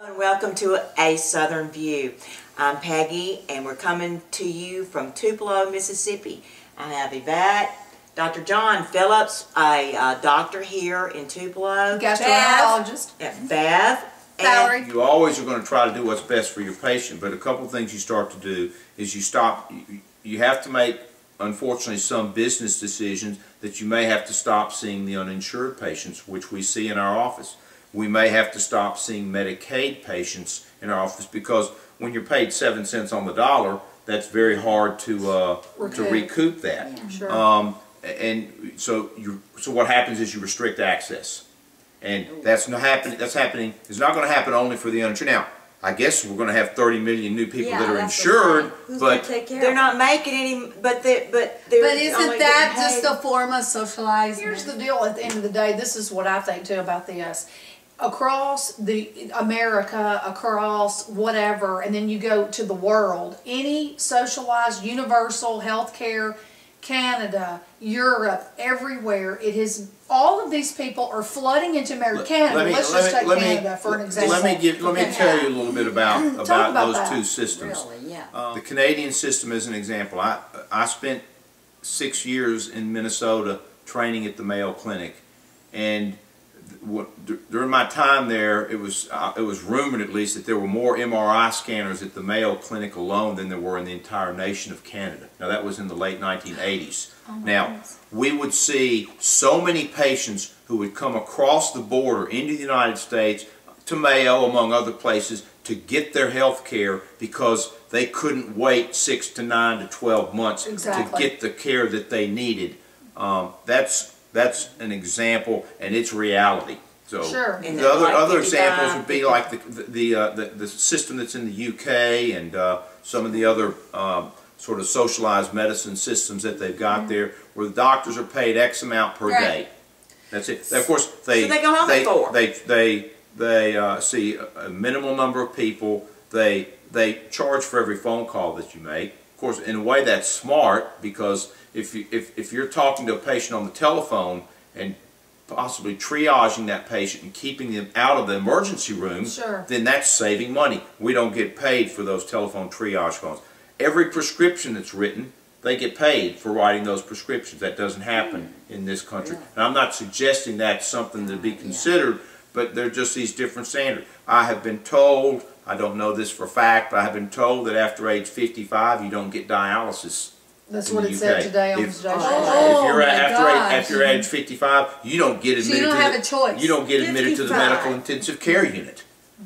And welcome to A Southern View. I'm Peggy and we're coming to you from Tupelo, Mississippi. I have Yvette, Dr. John Phillips, a doctor here in Tupelo. Gastroenterologist. Bev. Valerie. You always are going to try to do what's best for your patient, but a couple of things you start to do is you have to make, unfortunately, some business decisions that you may have to stop seeing the uninsured patients, which we see in our office. We may have to stop seeing Medicaid patients in our office because when you're paid 7 cents on the dollar, that's very hard to recoup that. Yeah, sure. And so what happens is you restrict access, and that's not happening. That's happening. It's not going to happen only for the uninsured. Now, I guess we're going to have 30 million new people that are insured, but they're not making any. But isn't that just a form of socializing? Here's the deal. At the end of the day, this is what I think too about this. Across the America, across whatever, and then you go to the world, any socialized universal health care, Canada, Europe, everywhere, it is, all of these people are flooding into America. Canada, let's just take Canada for an example. Let me tell you a little bit about those two systems. Really, yeah. The Canadian system is an example. I spent 6 years in Minnesota training at the Mayo Clinic, and during my time there, it was rumored at least that there were more MRI scanners at the Mayo Clinic alone than there were in the entire nation of Canada. Now that was in the late 1980s. Now we would see so many patients who would come across the border into the United States to Mayo, among other places, to get their health care because they couldn't wait 6 to 9 to 12 months to get the care that they needed. That's an example, and it's reality. So the other examples would be like the system that's in the UK and some of the other sort of socialized medicine systems that they've got there, where the doctors are paid X amount per day. That's it. Of course, they go home at 4. They see a minimal number of people. They charge for every phone call that you make. Of course, in a way that's smart, because if you're talking to a patient on the telephone and possibly triaging that patient and keeping them out of the emergency room, then that's saving money. We don't get paid for those telephone triage phones. Every prescription that's written, they get paid for writing those prescriptions. That doesn't happen in this country. And I'm not suggesting that's something to be considered, but they're just these different standards. I have been told, I don't know this for a fact, but I have been told that after age 55 you don't get dialysis. That's what it said today on the station. If you're after age 55, you don't get admitted. So you don't have a choice. You don't get admitted to the medical intensive care unit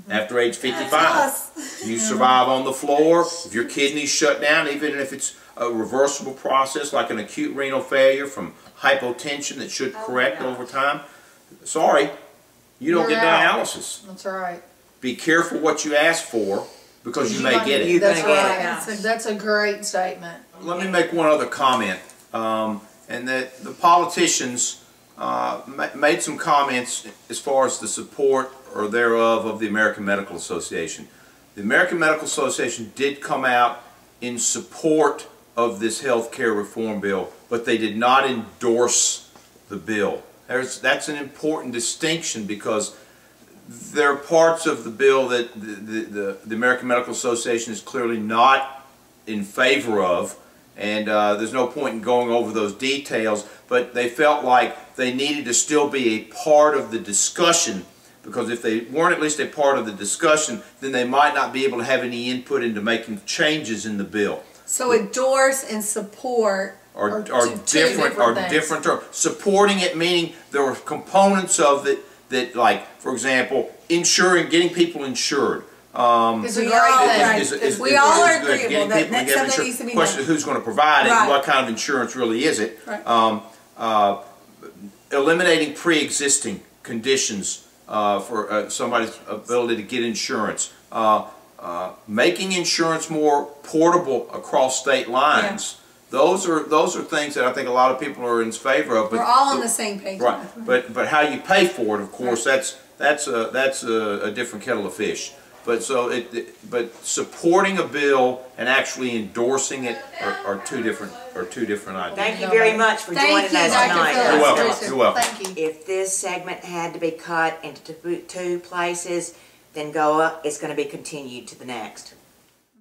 after age 55. You survive on the floor. If your kidneys shut down, even if it's a reversible process like an acute renal failure from hypotension that should correct over time, sorry, you don't get dialysis. That's right. Be careful what you ask for, because you may get it. That's right. That's a great statement. Let me make one other comment, and that the politicians made some comments as far as the support or thereof of the American Medical Association. The American Medical Association did come out in support of this health care reform bill, but they did not endorse the bill. That's an important distinction, because there are parts of the bill that the American Medical Association is clearly not in favor of, and there's no point in going over those details, but they felt like they needed to still be a part of the discussion, because if they weren't at least a part of the discussion, then they might not be able to have any input into making changes in the bill. So endorse and support are different terms. Supporting it meaning there are components of it that, like, for example, getting people insured. We all are agreeable that something needs to be done. The question is who's going to provide it, and what kind of insurance really is it. Eliminating pre-existing conditions for somebody's ability to get insurance. Making insurance more portable across state lines. Those are things that I think a lot of people are in favor of. But we're all on the same page. Right, but how you pay for it, of course, that's a different kettle of fish. But supporting a bill and actually endorsing it are two different ideas. Thank you very much for joining us tonight. You're welcome. You're welcome. Thank you. If this segment had to be cut into two places, then go up, it's going to be continued to the next.